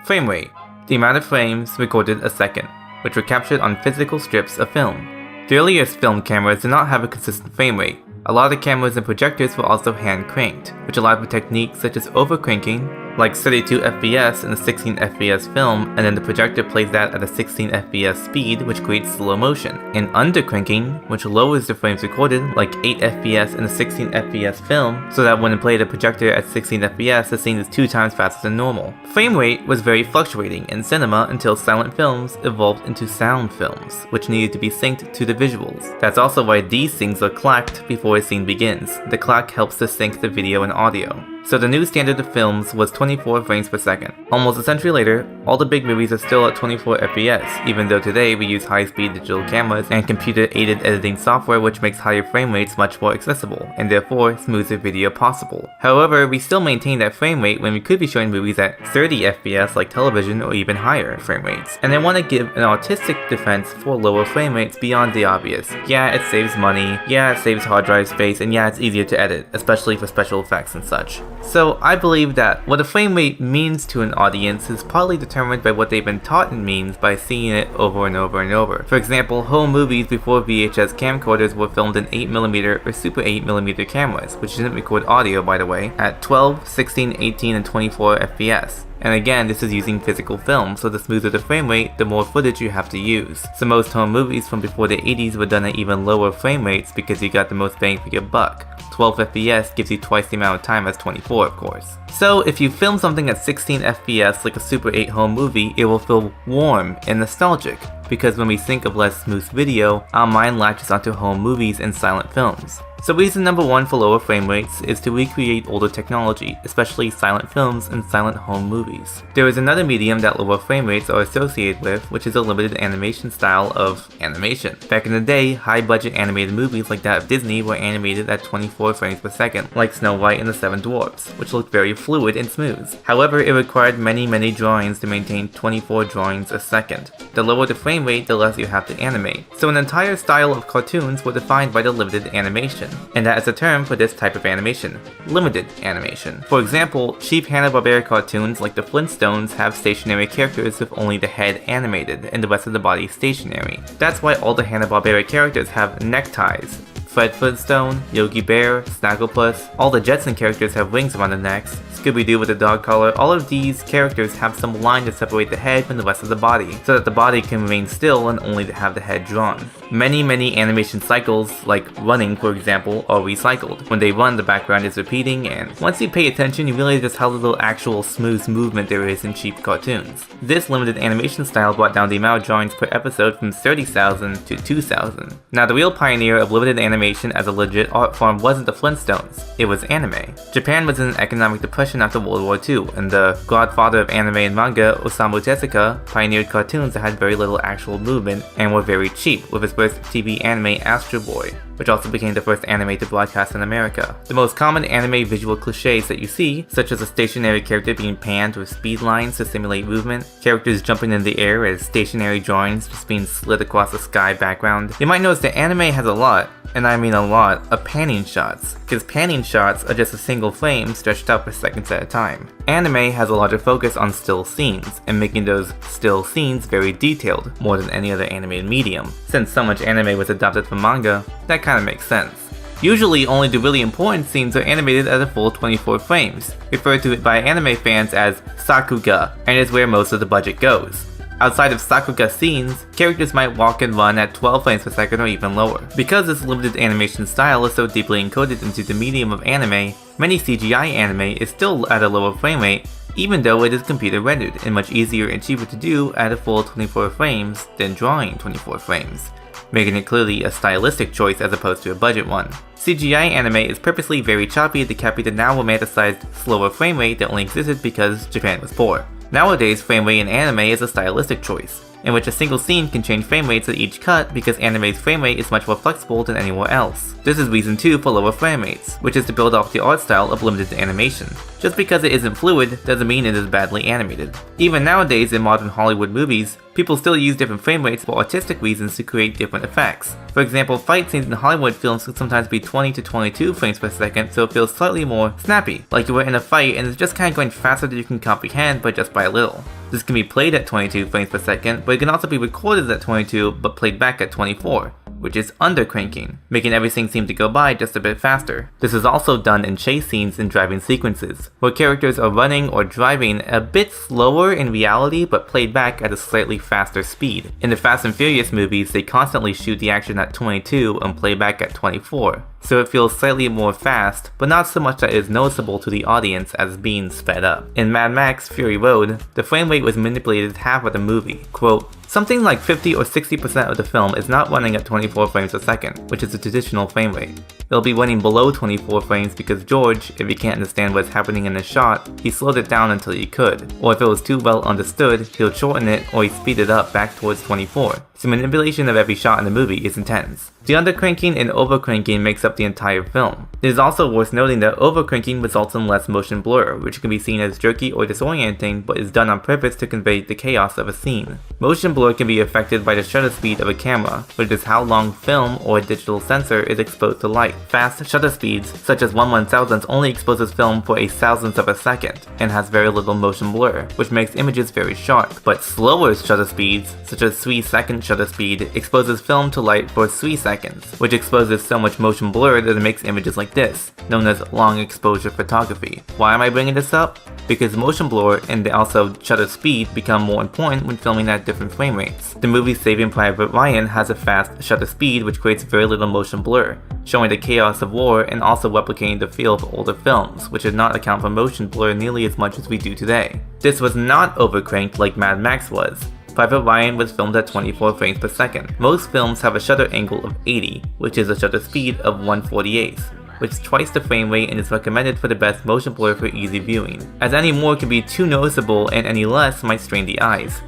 Frame rate, the amount of frames recorded a second, which were captured on physical strips of film. The earliest film cameras did not have a consistent frame rate. A lot of the cameras and projectors were also hand cranked, which allowed for techniques such as over-cranking, like 32 FPS in a 16 FPS film, and then the projector plays that at a 16 FPS speed, which creates slow motion, and under-cranking, which lowers the frames recorded, like 8 FPS in a 16 FPS film, so that when it played a projector at 16 FPS, the scene is 2 times faster than normal. Frame rate was very fluctuating in cinema until silent films evolved into sound films, which needed to be synced to the visuals. That's also why these things are clacked before a scene begins. The clack helps to sync the video and audio. So the new standard of films was 24 frames per second. Almost a century later, all the big movies are still at 24 FPS, even though today we use high-speed digital cameras and computer-aided editing software which makes higher frame rates much more accessible, and therefore smoother video possible. However, we still maintain that frame rate when we could be showing movies at 30 FPS like television or even higher frame rates. And I want to give an artistic defense for lower frame rates beyond the obvious. Yeah, it saves money, yeah, it saves hard drive space, and yeah, it's easier to edit, especially for special effects and such. So I believe that what a frame rate means to an audience is partly determined by what they've been taught it means by seeing it over and over and over. For example, home movies before VHS camcorders were filmed in 8mm or Super 8mm cameras, which didn't record audio by the way, at 12, 16, 18, and 24 FPS. And again, this is using physical film, so the smoother the frame rate, the more footage you have to use. So most home movies from before the 80s were done at even lower frame rates because you got the most bang for your buck. 12 FPS gives you twice the amount of time as 24, of course. So if you film something at 16 FPS like a Super 8 home movie, it will feel warm and nostalgic, because when we think of less smooth video, our mind latches onto home movies and silent films. So reason number 1 for lower frame rates is to recreate older technology, especially silent films and silent home movies. There is another medium that lower frame rates are associated with, which is a limited animation style of animation. Back in the day, high-budget animated movies like that of Disney were animated at 24 frames per second, like Snow White and the Seven Dwarfs, which looked very fluid and smooth. However, it required many drawings to maintain 24 drawings a second. The lower the frame rate, the less you have to animate. So an entire style of cartoons were defined by the limited animation. And that is a term for this type of animation, limited animation. For example, cheap Hanna-Barbera cartoons like the Flintstones have stationary characters with only the head animated and the rest of the body stationary. That's why all the Hanna-Barbera characters have neckties. Fred Flintstone, Yogi Bear, Snagglepuss, all the Jetson characters have wings around their necks, Scooby-Doo with a dog collar. All of these characters have some line to separate the head from the rest of the body, so that the body can remain still and only have the head drawn. Many animation cycles, like running for example, are recycled. When they run, the background is repeating, and once you pay attention, you realize just how little actual smooth movement there is in cheap cartoons. This limited animation style brought down the amount of drawings per episode from 30,000 to 2,000. Now, the real pioneer of limited animation as a legit art form wasn't the Flintstones, it was anime. Japan was in an economic depression after World War II, and the godfather of anime and manga, Osamu Tezuka, pioneered cartoons that had very little actual movement and were very cheap, with his first TV anime Astro Boy, which also became the first anime to broadcast in America. The most common anime visual cliches that you see, such as a stationary character being panned with speed lines to simulate movement, characters jumping in the air as stationary drawings just being slid across the sky background. You might notice that anime has a lot, and I mean a lot, of panning shots, because panning shots are just a single frame stretched out for seconds at a time. Anime has a larger focus on still scenes, and making those still scenes very detailed, more than any other animated medium. Since so much anime was adopted from manga, that kinda makes sense. Usually only the really important scenes are animated at a full 24 frames, referred to by anime fans as sakuga, and is where most of the budget goes. Outside of sakuga scenes, characters might walk and run at 12 frames per second or even lower. Because this limited animation style is so deeply encoded into the medium of anime, many CGI anime is still at a lower frame rate, even though it is computer rendered and much easier and cheaper to do at a full 24 frames than drawing 24 frames, making it clearly a stylistic choice as opposed to a budget one. CGI anime is purposely very choppy to copy the now romanticized slower frame rate that only existed because Japan was poor. Nowadays, frame rate in anime is a stylistic choice, in which a single scene can change frame rates at each cut because anime's frame rate is much more flexible than anywhere else. This is reason 2 for lower frame rates, which is to build off the art style of limited animation. Just because it isn't fluid doesn't mean it is badly animated. Even nowadays in modern Hollywood movies, people still use different frame rates for artistic reasons to create different effects. For example, fight scenes in Hollywood films can sometimes be 20 to 22 frames per second, so it feels slightly more snappy, like you were in a fight and it's just kinda going faster than you can comprehend, but just by a little. This can be played at 22 frames per second, but it can also be recorded at 22 but played back at 24, which is undercranking, making everything seem to go by just a bit faster. This is also done in chase scenes and driving sequences, where characters are running or driving a bit slower in reality but played back at a slightly faster speed. In the Fast and Furious movies, they constantly shoot the action at 22 and play back at 24, so it feels slightly more fast, but not so much that it is noticeable to the audience as being sped up. In Mad Max Fury Road, the frame rate was manipulated half of the movie. Quote, "Something like 50 or 60% of the film is not running at 24 frames a second, which is the traditional frame rate. It'll be running below 24 frames because George, if he can't understand what's happening in a shot, he slowed it down until he could. Or if it was too well understood, he'll shorten it or he speed it up back towards 24. So manipulation of every shot in the movie is intense. The undercranking and overcranking makes up the entire film. It is also worth noting that overcranking results in less motion blur, which can be seen as jerky or disorienting, but is done on purpose to convey the chaos of a scene. Motion blur can be affected by the shutter speed of a camera, which is how long film or a digital sensor is exposed to light. Fast shutter speeds, such as 1/1000th, only exposes film for a thousandth of a second, and has very little motion blur, which makes images very sharp. But slower shutter speeds, such as 3-second shutter speed, exposes film to light for 3 seconds, which exposes so much motion blur that it makes images like this, known as long exposure photography. Why am I bringing this up? Because motion blur and also shutter speed become more important when filming at different frame rates. The movie Saving Private Ryan has a fast shutter speed which creates very little motion blur, showing the chaos of war and also replicating the feel of older films, which did not account for motion blur nearly as much as we do today. This was not overcranked like Mad Max was. Private Ryan was filmed at 24 frames per second. Most films have a shutter angle of 80, which is a shutter speed of 1/48, which is twice the frame rate and is recommended for the best motion blur for easy viewing, as any more can be too noticeable and any less might strain the eyes.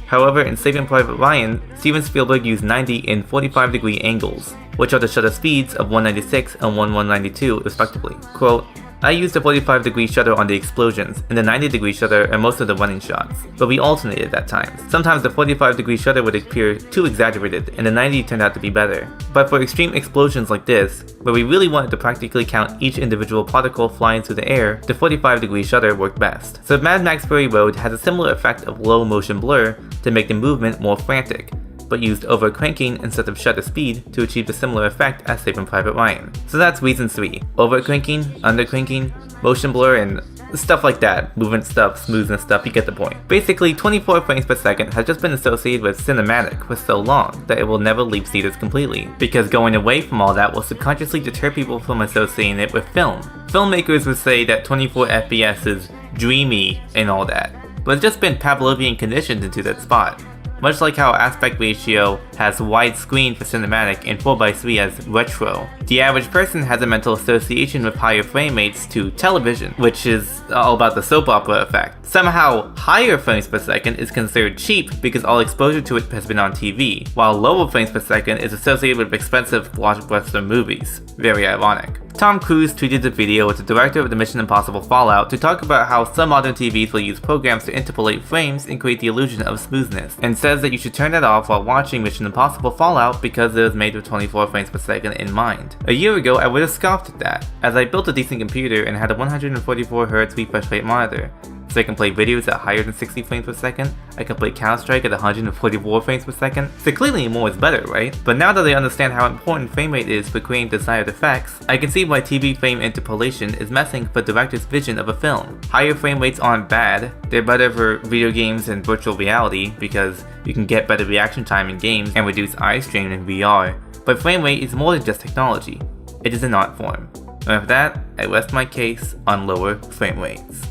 However, in Saving Private Ryan, Steven Spielberg used 90 and 45-degree angles, which are the shutter speeds of 196 and 1192 respectively. Quote, "I used a 45-degree shutter on the explosions and the 90-degree shutter on most of the running shots, but we alternated at times. Sometimes the 45-degree shutter would appear too exaggerated and the 90 turned out to be better. But for extreme explosions like this, where we really wanted to practically count each individual particle flying through the air, the 45-degree shutter worked best." So Mad Max Fury Road has a similar effect of low motion blur to make the movement more frantic, but used overcranking instead of shutter speed to achieve a similar effect as Saving Private Ryan. So that's reason 3. Overcranking, undercranking, motion blur, and stuff like that. Movement stuff, smoothness stuff, you get the point. Basically, 24 frames per second has just been associated with cinematic for so long that it will never leave theaters completely, because going away from all that will subconsciously deter people from associating it with film. Filmmakers would say that 24 FPS is dreamy and all that, but it's just been Pavlovian conditioned into that spot. Much like how aspect ratio has widescreen for cinematic and 4:3 as retro, the average person has a mental association with higher frame rates to television, which is all about the soap opera effect. Somehow, higher frames per second is considered cheap because all exposure to it has been on TV, while lower frames per second is associated with expensive blockbuster movies. Very ironic. Tom Cruise tweeted a video with the director of the Mission Impossible Fallout to talk about how some modern TVs will use programs to interpolate frames and create the illusion of smoothness, and says that you should turn that off while watching Mission Impossible Fallout because it was made with 24 frames per second in mind. A year ago, I would have scoffed at that, as I built a decent computer and had a 144Hz refresh rate monitor. So I can play videos at higher than 60 frames per second, I can play Counter-Strike at 144 frames per second, so clearly more is better, right? But now that I understand how important frame rate is for creating desired effects, I can see why TV frame interpolation is messing with the director's vision of a film. Higher frame rates aren't bad, they're better for video games and virtual reality because you can get better reaction time in games and reduce eye strain in VR, but frame rate is more than just technology, it is an art form. And with that, I rest my case on lower frame rates.